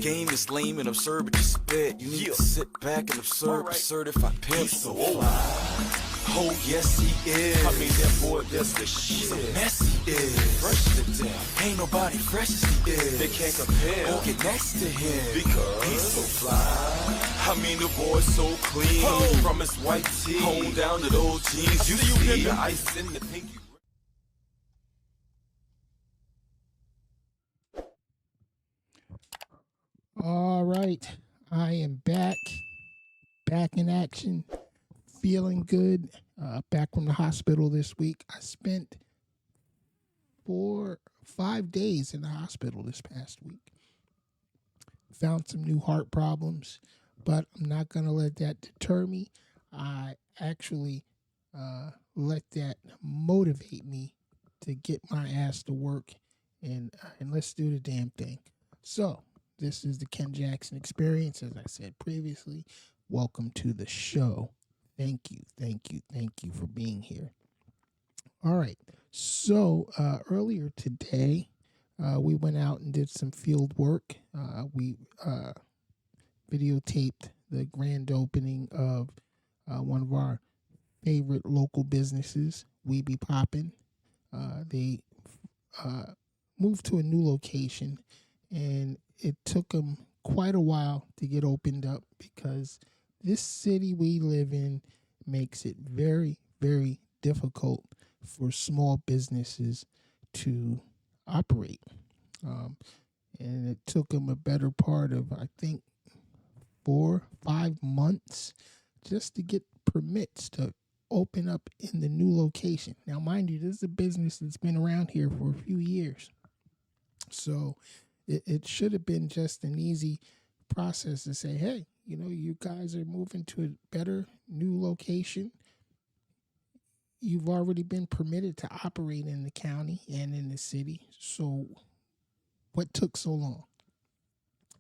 game is lame and absurd, but you spit. You need to sit back and observe a certified pimp. So oh yes he is. I mean that boy does the shit. So messy is. Fresh to death. Ain't nobody fresh as he is. They can't compare or get next to him because he's so fly. I mean the boy's so clean. From his white tee home down to those jeans. You see the ice in the pinky. All right, I am back in action, feeling good. Back from the hospital this week. I spent 5 days in the hospital this past week. Found some new heart problems, but I'm not going to let that deter me. I actually let that motivate me to get my ass to work and let's do the damn thing. So, this is the Ken Jackson Experience. As I said previously, welcome to the show. Thank you for being here. All right. So earlier today, we went out and did some field work. We videotaped the grand opening of one of our favorite local businesses, We Be Poppin'. They moved to a new location, and it took them quite a while to get opened up because this city we live in makes it very, very difficult for small businesses to operate. And it took them a better part of, I think, 4-5 months just to get permits to open up in the new location. Now, mind you, this is a business that's been around here for a few years. So it should have been just an easy process to say, hey, you guys are moving to a better new location. You've already been permitted to operate in the county and in the city. So what took so long?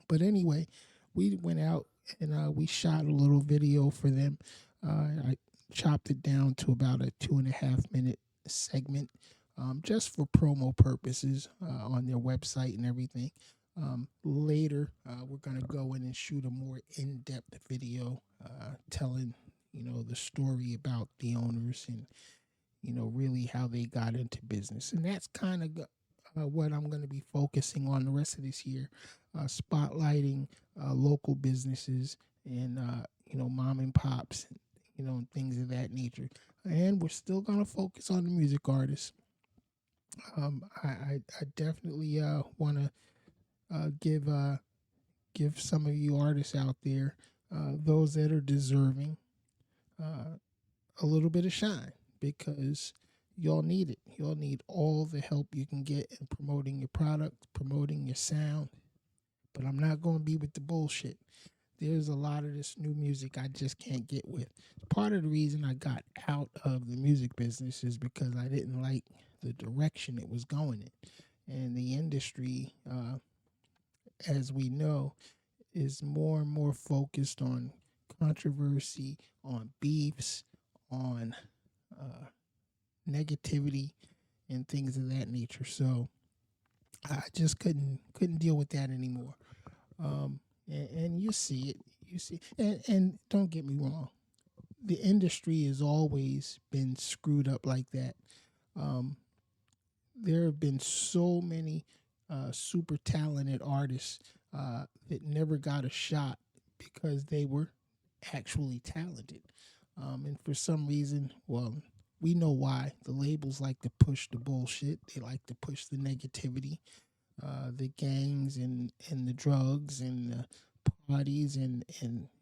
But anyway, we went out and we shot a little video for them. I chopped it down to about a 2.5 minute segment, just for promo purposes on their website and everything. Later, we're going to go in and shoot a more in-depth video telling, the story about the owners and, really how they got into business. And that's kind of what I'm going to be focusing on the rest of this year, spotlighting local businesses and, mom and pops, and things of that nature. And we're still going to focus on the music artists. I definitely want to give some of you artists out there, those that are deserving, a little bit of shine, because y'all need it. Y'all need all the help you can get in promoting your product, promoting your sound. But I'm not going to be with the bullshit. There's a lot of this new music I just can't get with. Part of the reason I got out of the music business is because I didn't like the direction it was going in. And the industry, as we know, is more and more focused on controversy, on beefs, on negativity, and things of that nature. So I just couldn't deal with that anymore. And you see it, and don't get me wrong, the industry has always been screwed up like that. There have been so many super talented artists that never got a shot because they were actually talented. And for some reason, well, we know why. The labels like to push the bullshit. They like to push the negativity, the gangs and the drugs and the parties and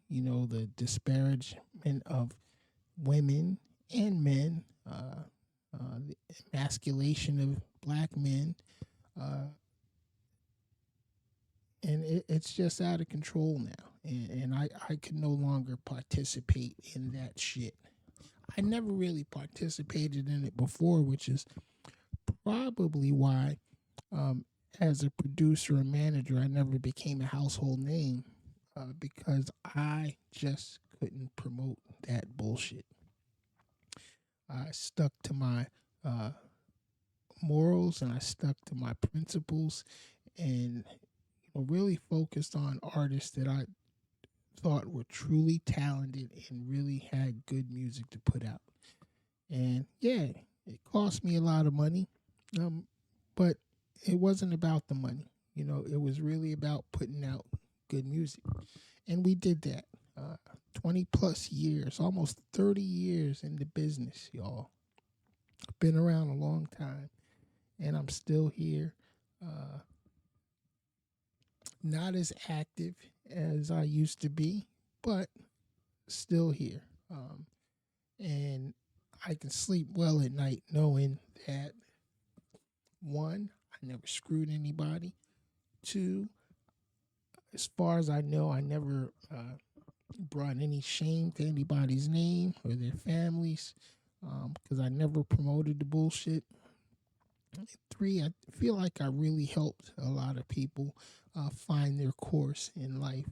the disparagement of women and men, the emasculation of black men, and it's just out of control now. And I can no longer participate in that shit. I never really participated in it before, which is probably why, as a producer and manager, I never became a household name, because I just couldn't promote that bullshit. I stuck to my morals and I stuck to my principles, and really focused on artists that I thought were truly talented and really had good music to put out. And yeah, it cost me a lot of money, but it wasn't about the money. It was really about putting out good music. And we did that. 20 plus years, almost 30 years in the business, y'all. I've been around a long time, and I'm still here. Uh, not as active as I used to be, but still here. And I can sleep well at night knowing that, one, I never screwed anybody. Two, as far as I know, I never brought any shame to anybody's name or their families, because I never promoted the bullshit. Three, I feel like I really helped a lot of people find their course in life.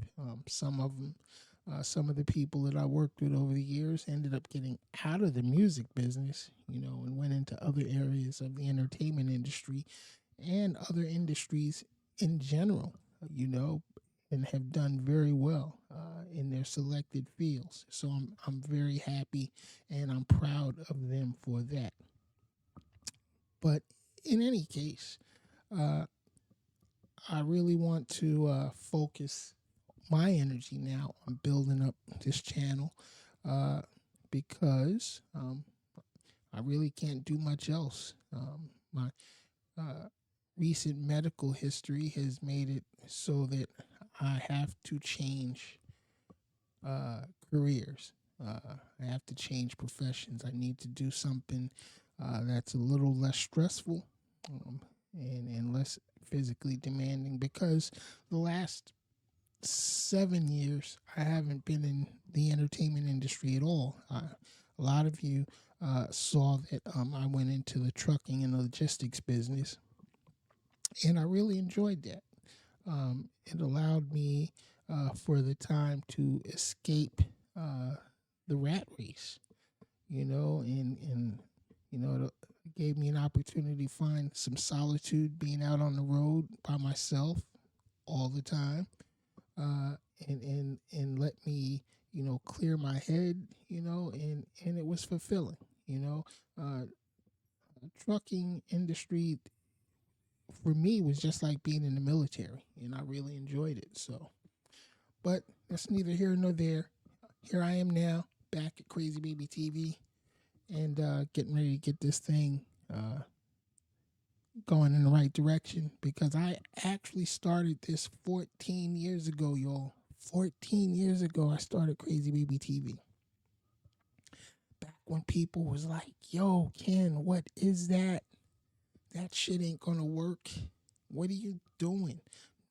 Some of the people that I worked with over the years ended up getting out of the music business, and went into other areas of the entertainment industry and other industries in general, and have done very well in their selected fields. So I'm very happy and I'm proud of them for that. But in any case, uh, I really want to focus my energy now on building up this channel, uh, because I really can't do much else. My recent medical history has made it so that I have to change careers. I have to change professions. I need to do something that's a little less stressful, and less physically demanding, because the last 7 years I haven't been in the entertainment industry at all. A lot of you saw that I went into the trucking and logistics business, and I really enjoyed that. It allowed me for the time to escape the rat race, and it gave me an opportunity to find some solitude being out on the road by myself all the time, uh, and let me clear my head, and it was fulfilling. Trucking industry for me was just like being in the military, and I really enjoyed it. So, but that's neither here nor there. Here I am now, back at Crazy Baby TV, and getting ready to get this thing going in the right direction, because I actually started this 14 years ago, y'all. 14 years ago, I started Crazy Baby TV. Back when people was like, yo, Ken, what is that? That shit ain't gonna work. What are you doing?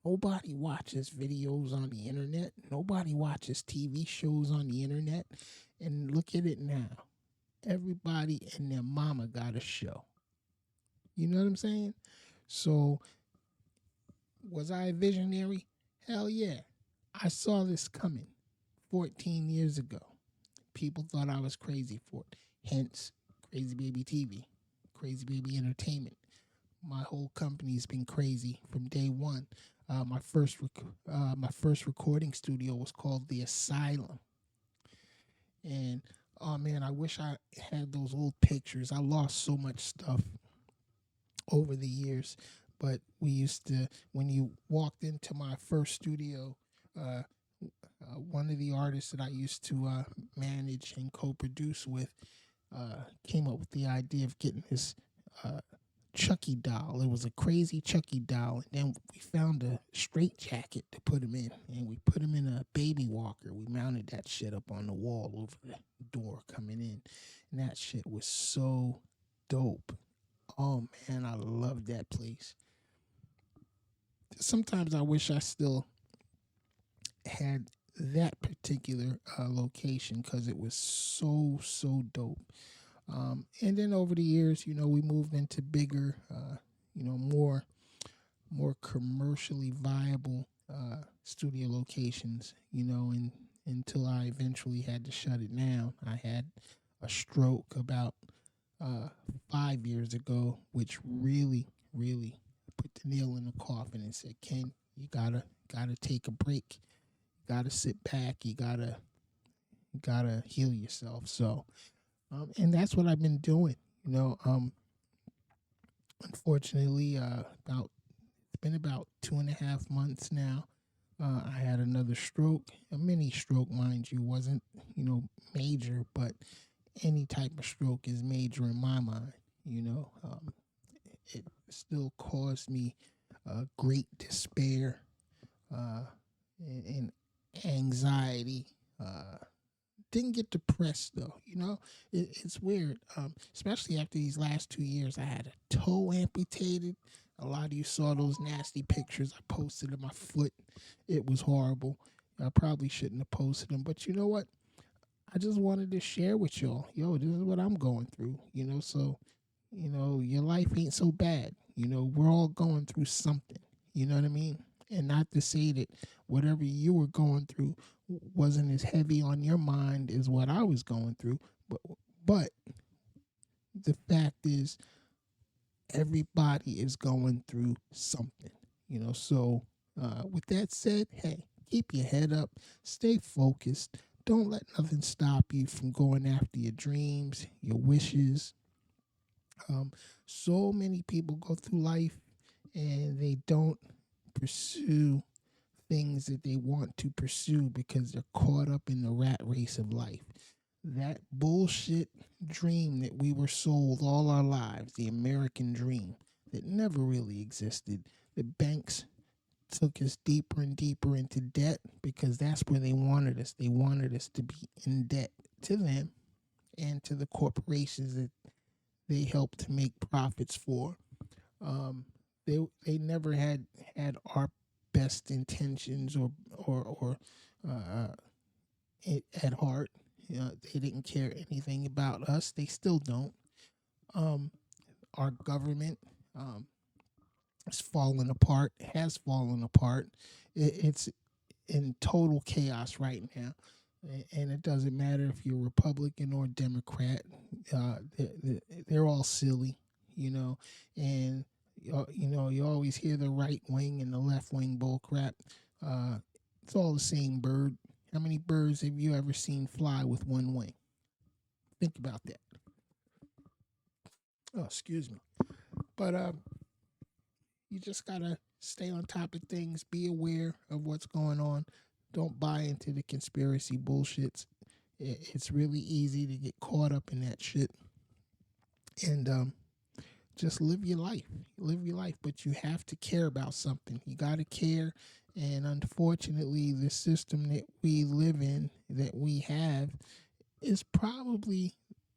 Nobody watches videos on the internet. Nobody watches TV shows on the internet. And look at it now. Everybody and their mama got a show. You know what I'm saying? So, was I a visionary? Hell yeah. I saw this coming 14 years ago. People thought I was crazy for it. Hence, Crazy Baby TV, Crazy Baby Entertainment. My whole company's been crazy from day one. My first recording studio was called The Asylum. And oh man, I wish I had those old pictures. I lost so much stuff over the years. But we used to, when you walked into my first studio, one of the artists that I used to manage and co-produce with came up with the idea of getting this Chucky doll. It was a crazy Chucky doll, and then we found a straight jacket to put him in, and we put him in a baby walker. We mounted that shit up on the wall over the door coming in, and that shit was so dope. Oh man, I love that place. Sometimes I wish I still had that particular location, because it was so dope. And then over the years, we moved into bigger, more commercially viable studio locations, and until I eventually had to shut it down. I had a stroke about 5 years ago, which really put the nail in the coffin and said, Ken, You gotta take a break. You gotta sit back. You gotta heal yourself. So, and that's what I've been doing. You know, unfortunately, it's been about 2.5 months now. I had another stroke, a mini stroke, mind you, wasn't major, but any type of stroke is major in my mind. It still caused me great despair uh, and anxiety. Didn't get depressed though. It's weird. Especially after these last 2 years, I had a toe amputated. A lot of you saw those nasty pictures I posted of my foot. It was horrible. I probably shouldn't have posted them, but you know what? I just wanted to share with y'all. Yo, this is what I'm going through. So your life ain't so bad. We're all going through something. You know what I mean? And not to say that whatever you were going through wasn't as heavy on your mind as what I was going through, but the fact is everybody is going through something. So with that said, hey, keep your head up, stay focused. Don't let nothing stop you from going after your dreams, your wishes. So many people go through life and they don't pursue things that they want to pursue because they're caught up in the rat race of life. That bullshit dream that we were sold all our lives, the American dream that never really existed. The banks took us deeper and deeper into debt because that's where they wanted us. They wanted us to be in debt to them and to the corporations that they help to make profits for. Um, they never had our best intentions or at heart. They didn't care anything about us. They still don't. Um, our government is falling apart. Has fallen apart. It's in total chaos right now. And it doesn't matter if you're Republican or Democrat. They're all silly, and you always hear the right wing and the left wing bull crap. It's all the same bird. How many birds have you ever seen fly with one wing? Think about that. Oh, excuse me. But you just gotta stay on top of things. Be aware of what's going on. Don't buy into the conspiracy bullshits. It's really easy to get caught up in that shit. And just live your life. Live your life, but you have to care about something. You got to care. And unfortunately, the system that we live in, that we have, is probably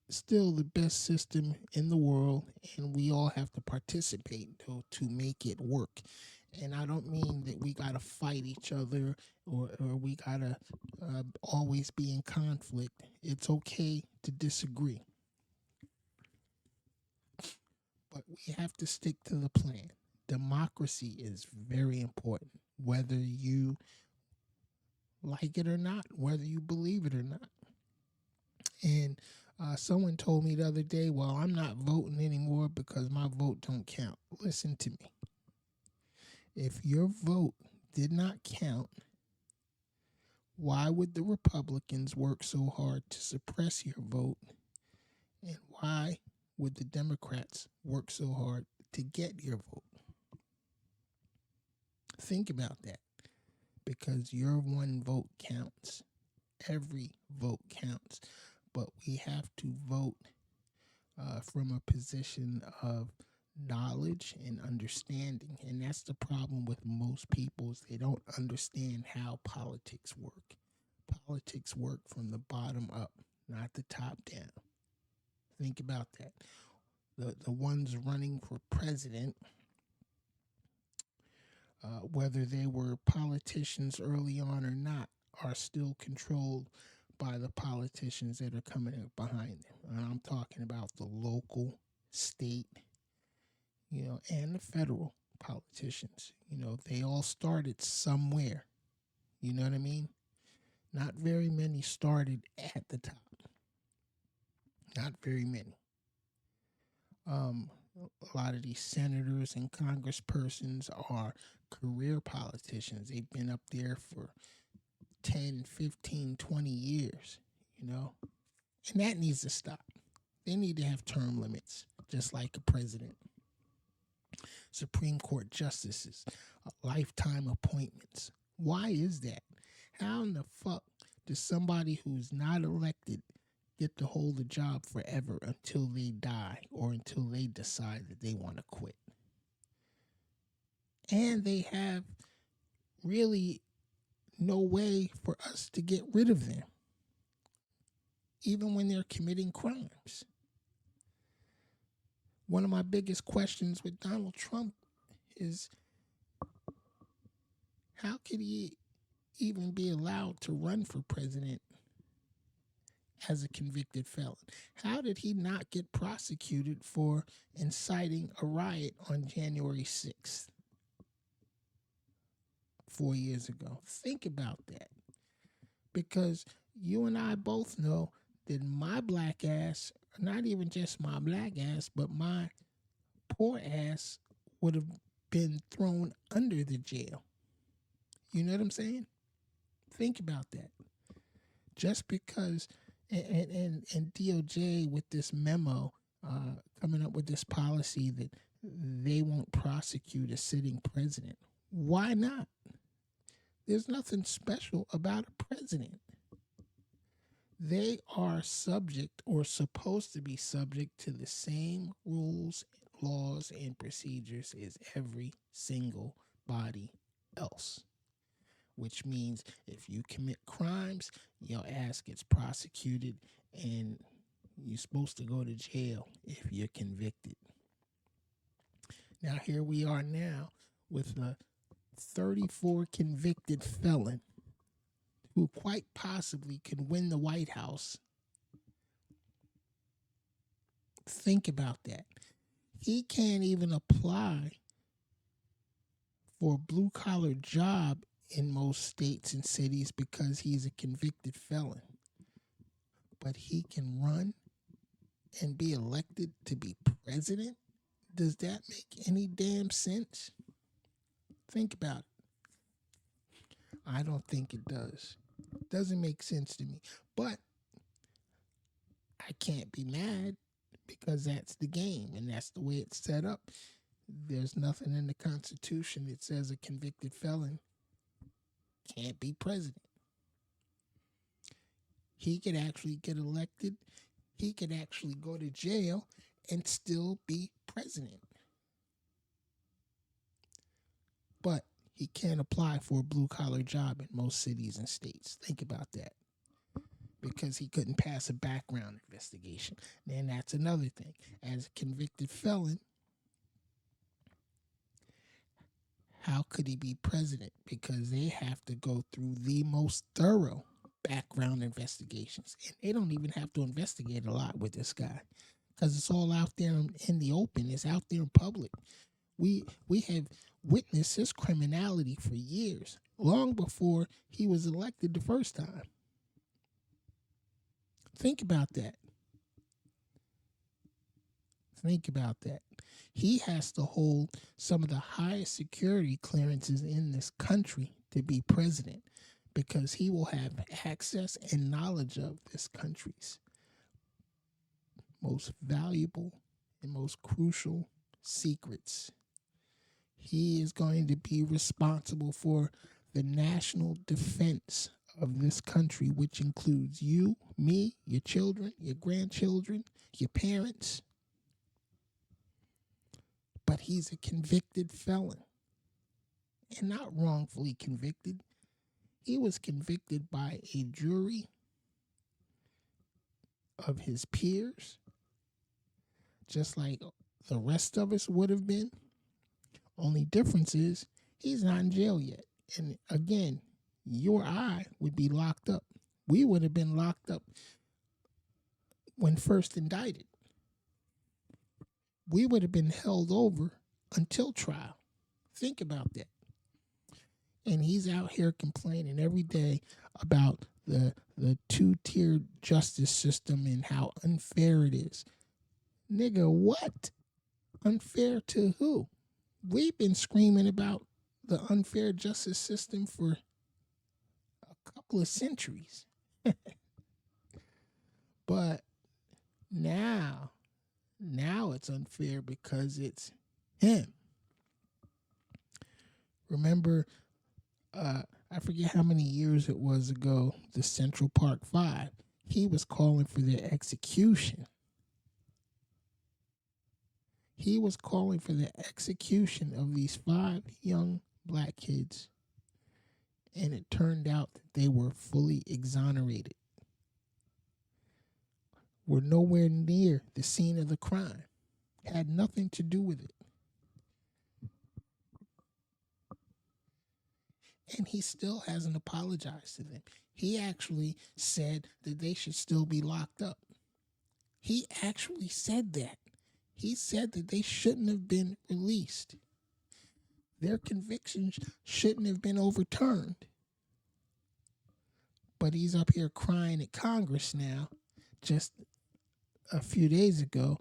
still the best system in the world. And we all have to participate to make it work. And I don't mean that we got to fight each other or we got to always be in conflict. It's okay to disagree. But we have to stick to the plan. Democracy is very important, whether you like it or not, whether you believe it or not. And someone told me the other day, well, I'm not voting anymore because my vote don't count. Listen to me. If your vote did not count, why would the Republicans work so hard to suppress your vote? And why would the Democrats work so hard to get your vote? Think about that, because your one vote counts. Every vote counts. But we have to vote from a position of knowledge and understanding. And that's the problem with most people, is they don't understand how politics work. Politics work from the bottom up, not the top down. Think about that. The ones running for president, whether they were politicians early on or not, are still controlled by the politicians that are coming up behind them. And I'm talking about the local, state, and the federal politicians. They all started somewhere. You know what I mean? Not very many started at the top. Not very many. A lot of these senators and congresspersons are career politicians. They've been up there for 10, 15, 20 years, you know, and that needs to stop. They need to have term limits, just like a president. Supreme Court justices, lifetime appointments. Why is that? How in the fuck does somebody who's not elected get to hold a job forever until they die or until they decide that they want to quit? And they have really no way for us to get rid of them, even when they're committing crimes. One of my biggest questions with Donald Trump is, how could he even be allowed to run for president as a convicted felon? How did he not get prosecuted for inciting a riot on January 6th, 4 years ago? Think about that. Because you and I both know that my black ass, not even just my black ass, but my poor ass would have been thrown under the jail. You know what I'm saying? Think about that. Just because, and DOJ with this memo, coming up with this policy that they won't prosecute a sitting president. Why not? There's nothing special about a president. They are subject or supposed to be subject to the same rules, laws, and procedures as every single body else. Which means if you commit crimes, your ass gets prosecuted and you're supposed to go to jail if you're convicted. Now here we are now with a 34 convicted felon who quite possibly could win the White House. Think about that. He can't even apply for a blue-collar job in most states and cities because he's a convicted felon. But he can run and be elected to be president? Does that make any damn sense? Think about it. I don't think it does. It doesn't make sense to me. But I can't be mad because that's the game and that's the way it's set up. There's nothing in the Constitution that says a convicted felon can't be president. He could actually get elected. He could actually go to jail and still be president. But he can't apply for a blue-collar job in most cities and states. Think about that. Because he couldn't pass a background investigation. And that's another thing. As a convicted felon, how could he be president? Because they have to go through the most thorough background investigations. And they don't even have to investigate a lot with this guy. Because it's all out there in the open. It's out there in public. We have witnessed his criminality for years, long before he was elected the first time. Think about that. Think about that. He has to hold some of the highest security clearances in this country to be president because he will have access and knowledge of this country's most valuable and most crucial secrets. He is going to be responsible for the national defense of this country, which includes you, me, your children, your grandchildren, your parents. But he's a convicted felon. And not wrongfully convicted. He was convicted by a jury of his peers, just like the rest of us would have been. Only difference is he's not in jail yet. And again, you or I would be locked up. We would have been locked up when first indicted. We would have been held over until trial. Think about that. And he's out here complaining every day about the two-tiered justice system and how unfair it is. Nigga, what? Unfair to who? We've been screaming about the unfair justice system for a couple of centuries. But now it's unfair because it's him. Remember, I forget how many years it was ago, the Central Park Five. He was calling for their execution. He was calling for the execution of these 5 young black kids. And it turned out that they were fully exonerated. Were nowhere near the scene of the crime. Had nothing to do with it. And he still hasn't apologized to them. He actually said that they should still be locked up. He actually said that. He said that they shouldn't have been released. Their convictions shouldn't have been overturned. But he's up here crying at Congress now, just a few days ago,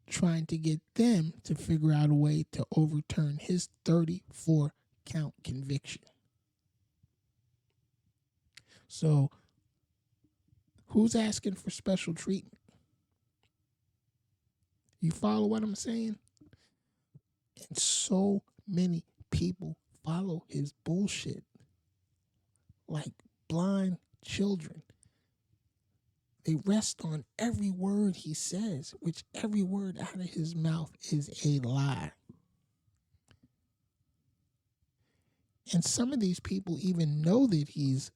trying to get them to figure out a way to overturn his 34-count conviction. So, who's asking for special treatment? You follow what I'm saying? And so many people follow his bullshit like blind children. They rest on every word he says, which every word out of his mouth is a lie. And some of these people even know that he's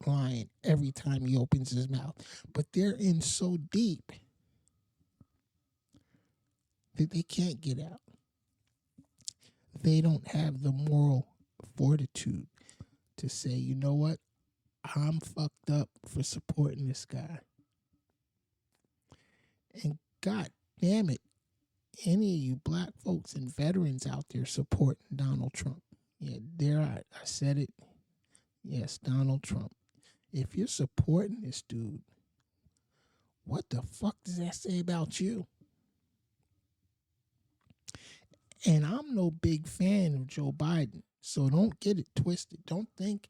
lying every time he opens his mouth. But they're in so deep that they can't get out. They don't have the moral fortitude to say, you know what? I'm fucked up for supporting this guy. And God damn it, any of you black folks and veterans out there supporting Donald Trump. Yeah, there I said it. Yes, Donald Trump. If you're supporting this dude, what the fuck does that say about you? And I'm no big fan of Joe Biden, so don't get it twisted. Don't think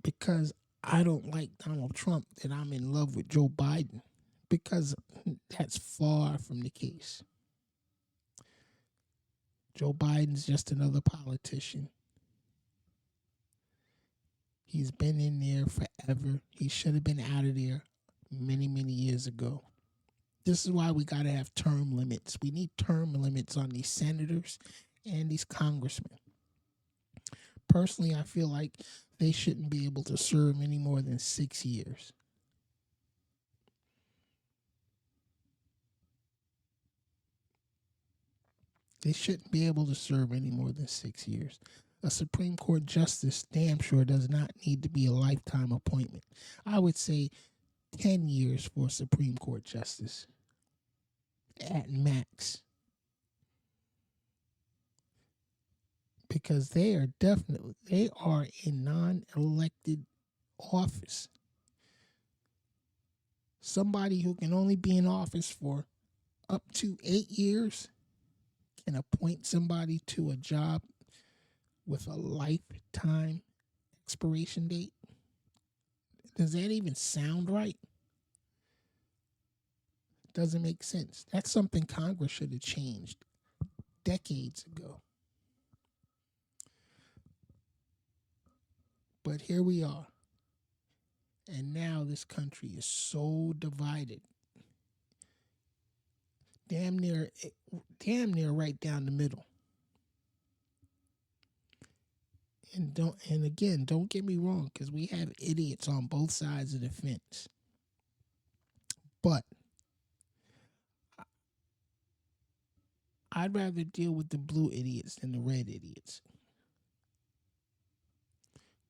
because I don't like Donald Trump that I'm in love with Joe Biden, because that's far from the case. Joe Biden's just another politician. He's been in there forever. He should have been out of there many, many years ago. This is why we got to have term limits. We need term limits on these senators and these congressmen. Personally, I feel like they shouldn't be able to serve any more than 6 years. They shouldn't be able to serve any more than 6 years. A Supreme Court justice damn sure does not need to be a lifetime appointment. I would say 10 years for a Supreme Court justice at max. Because they are in non-elected office. Somebody who can only be in office for up to 8 years can appoint somebody to a job with a lifetime expiration date. Does that even sound right? Doesn't make sense. That's something Congress should have changed decades ago. But here we are. And now this country is so divided. Damn near right down the middle. And again, don't get me wrong, because we have idiots on both sides of the fence. But I'd rather deal with the blue idiots than the red idiots.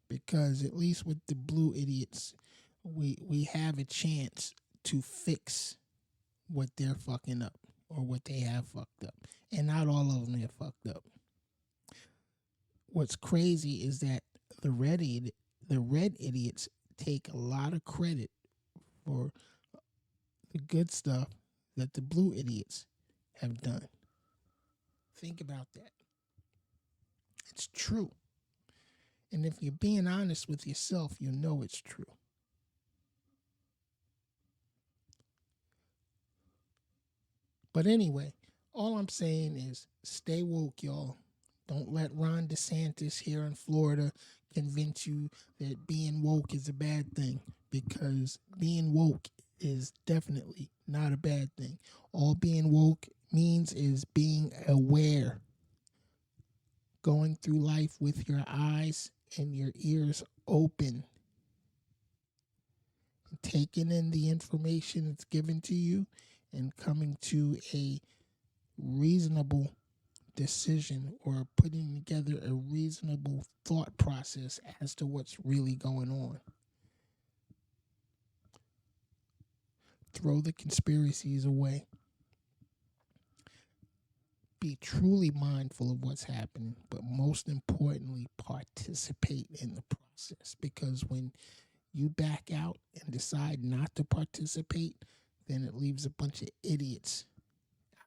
Because at least with the blue idiots, we have a chance to fix what they're fucking up or what they have fucked up. And not all of them have fucked up. What's crazy is that the red idiots take a lot of credit for the good stuff that the blue idiots have done. Think about that. It's true. And if you're being honest with yourself, you know it's true. But anyway, all I'm saying is stay woke, y'all. Don't let Ron DeSantis here in Florida convince you that being woke is a bad thing, because being woke is definitely not a bad thing. All being woke means is being aware, going through life with your eyes and your ears open, taking in the information that's given to you and coming to a reasonable decision, or putting together a reasonable thought process as to what's really going on. Throw the conspiracies away. Be truly mindful of what's happening, but most importantly, participate in the process. Because when you back out and decide not to participate, then it leaves a bunch of idiots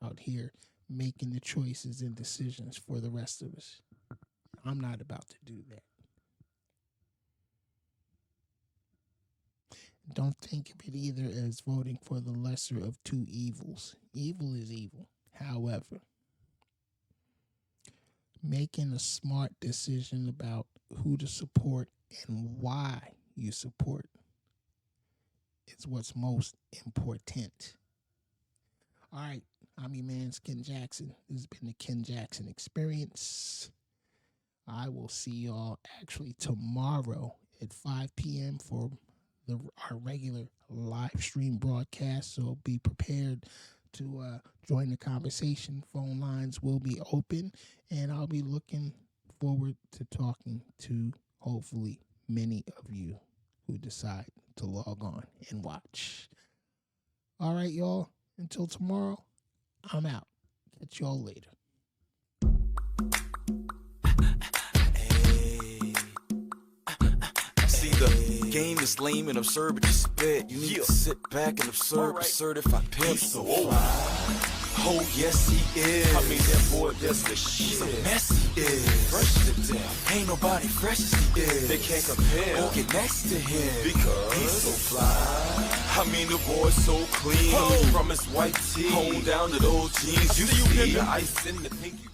out here making the choices and decisions for the rest of us. I'm not about to do that. Don't think of it either as voting for the lesser of two evils. Evil is evil. However, making a smart decision about who to support and why you support is what's most important. All right, I'm your man, Ken Jackson. This has been the Ken Jackson Experience. I will see y'all actually tomorrow at 5 p.m. for our regular live stream broadcast. So be prepared to join the conversation. Phone lines will be open, and I'll be looking forward to talking to hopefully many of you who decide to log on and watch. All right, y'all. Until tomorrow, I'm out. Catch y'all later. See, the game is lame and absurd, but you spit. You need to sit back and observe a certified pimp. So oh yes he is. I mean that boy does the shit. So messy is. Fresh to death. Ain't nobody fresh as he is. They can't compare or get next to him because he's so fly. I mean the boy's so clean. From his white tee on down to those jeans. You see the ice in the pinky.